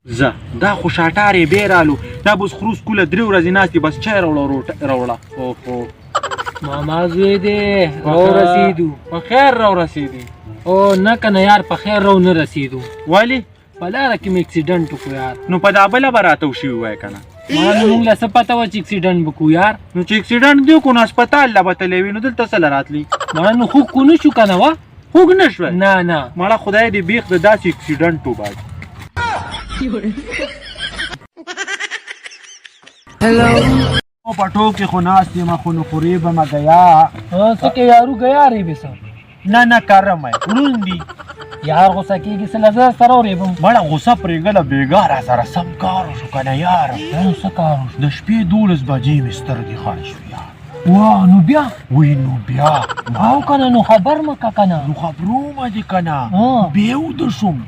زه دا خو شاټارې بې رالو دا به اوس خروس کوله 3 ورځې ناست دي بس چای راوړه اوهو ماما زوی دی راورسېدو په خیر راورسېدې او نه که نه یار په خیر رو نه رسېدو ولې په لاره کې مې اکسیډنټ وکړو یار نو په دا بله به راته وشوي وای که نه ما نو مونږ له څه پته وه چې اکسیډنټ به کوو یار نو چې اکسیډنټ دې وکړو نو هسپتال له به تللی وي نو دلته څه له راتلي مړه نو خوږ کو نه شو که نه وه خوږ نه شوی نه مړه خدای دې بیخ د داسې اکسیډنټ وباړي او پټو کې خو ناست یم خو نو خورې به مه ګیا څه کې یارو ګیا ریبې څه نه کرم یې وړون دي یار غوسه کېږي څه له زه سره وریبم مړه غوسه پرېږده بېګا را سره سم کار وشو که نه یار څه کار وشو د شپې 12 بجې مې سترګې خړې شوې یار واه نو بیا وی نو بیا او که نه نو خبر مه که که نه نو خبرومه دې که نه بیا وده شوم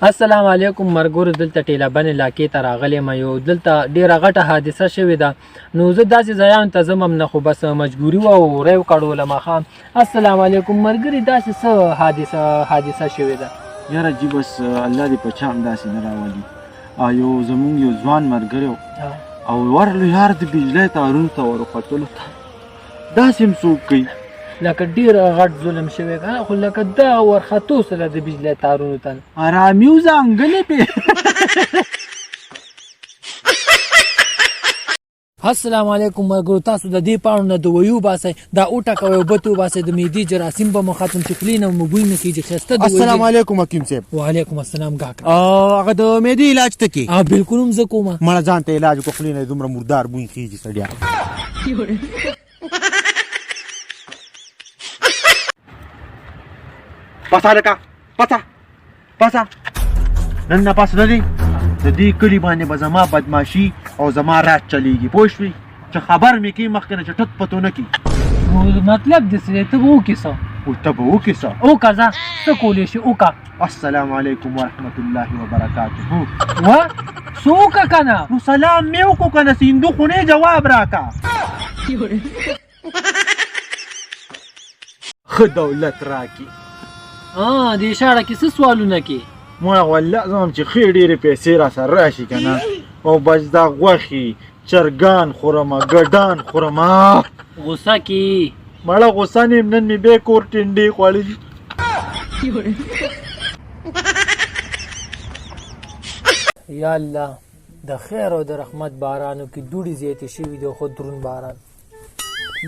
السلام علیکم مرګور دلته ټیله بن علاقې ته راغلی یم یو دلته ډېره غټه حادثه شوې ده نو زه داسې ځایانو ته ځم هم نه خو بس مجبوري وه او ری وکړوله ماښام السلام علیکم مرګري داسې څه حادثه شوې ده یاره جي بس الله دې په چا هم داسې نه راولي یو زمونږ یو ځوان ملګری او ورلو یار د بجلۍ تارونو ته وروختلو داسې هم څوک کوي لکه ډېر غټ ظلم شوی که خو لکه دا ورختو سره د بجلۍ تارونو ته ارامي و ځانګلې پې السلام علیکم مرګرو تاسو د دې پاڼو نه دویو باسئ دا وټکوئ اوبه ته وباسئ د معدې جراثیم به مو ختم چې خولې نه مو بوی نه کېږي ښایسته دوی السلام علیکم حکیم صاحب وعلیکم السلام کاکا هغه د معدې علاج ته کې بالکل هم زه کومه مړه ځان ته علاج وکړو خولې نه دومره مردار بوی خېږي سړیا پسه لکه پسه نن نه پس نه دی د دې کلي باندې به زما بدماشي او زما راز چلیږي پوه شوې چې خبر مې کړي مخکې نه چې ټک پتو نه کړي مطلب داسې دی ته به وکړې څه او ته به وکړې څه وکړه ځه څه کولی شي وکړه السلام علیکم ورحمت الله وبرکاته و څه وکړه که نه نو سلام مې وکړو که نه سیندو خو نه جواب راکړه ښه دولت راکړي دې شاړه کې څه سوالونه کې مړه والله زه چې ښې ډېرې پیسې را سره راشي که نه او بس دا غوښې چرګان خورمه ګډان خورمه غوسه کې مړه غوسه نه یم نن مې بیا کور ټنډې خوړلي یا الله د خیر او د رحمت بارانو کې دوړې زیاتې شوي دي خو درون باران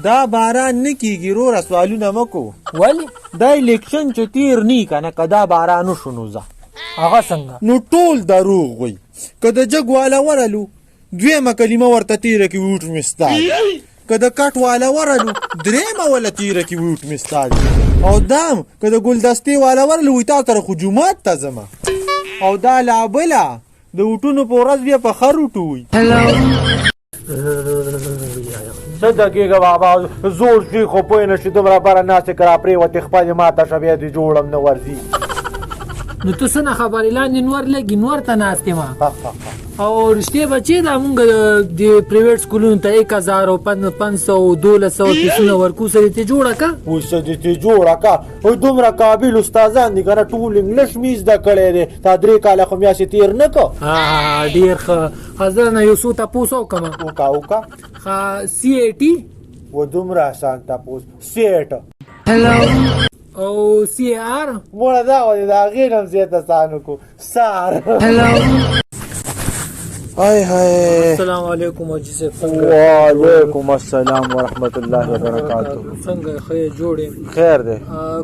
دا باران نه کیږي وروره سوالونه مه کو ولې دا الیکشن چې تیر نی که نه که دا باران وشو نو ځه هغه څنګه نو ټول دروغ وی که د جګ والا ورلو دویمه کلمه ورته تیره کړي ووټ مې ستا دی که د کټ والا ورلو درېیمه وله تیره کړي ووټ مې ستا دی او دام که د ګلدستې والا ورلو وایي تا سره خو جومات ته ځمه او دا لا بله د وټونو په ورځ بیا په خر وټو وي څه دقیقه بابا زور شي خو پوه نه شي دومره بره ناستې که را پرېوتې خپلې ماته شه بیا دې جوړم نه ورځي نو ته څه نه خبرې لاندې نور لګي نور ته ناست یم او رښتیا بچې دا مونږ د پرایویټ سکولونو ته 1000 او 500 1200 پیسونه ورکو سره دې جوړه که اوس دې ته جوړه که وایي دومره قابل استادان دي که نه ټول انګلیش مې زده کړی دی تا 3 کاله خو میاسې تېر نه که ډېر ښه زه نه یو څو تپوس وکړم وکړه CAT و دومره اسان تپوس سیټ او CAR مړه دا وایي د هغې نه هم زیات اسان وکړو سار های های السلام علیکم حاجي صاحب وعلیکم السلام ورحمت الله وبرکاته څنګه ښه جوړ یم خیر دی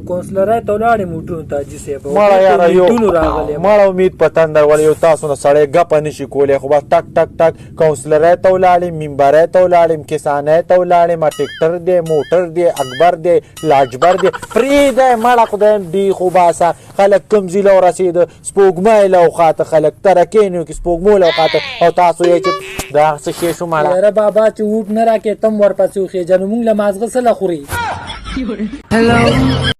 کونسلرۍ ته ولاړې موټونو ته حاجي صاحب مړه یاره یو راغلی مړه امید په تندر ولې یو تاسو نه سړی ګپه نه شي کولی خو بس ټک ټک ټک کونسلرۍ ته ولاړې ممبرۍ ته ولاړې کسانۍ ته ولاړې ټیکټر دی موټر دی اکبر دی لاجبر دی پرېږدی مړه خدایم دی خو باسه خلک کوم ځي له ورسېده سپوږمۍ له وخاته خلک ترکې کې سپوږمۍ له وخاته او تاسو یې چې دا څه شی شو مړه یاره بابا چې ووټ نه راکې تم ورپسې وخېجه نو مونږ له مازغه څه له خوري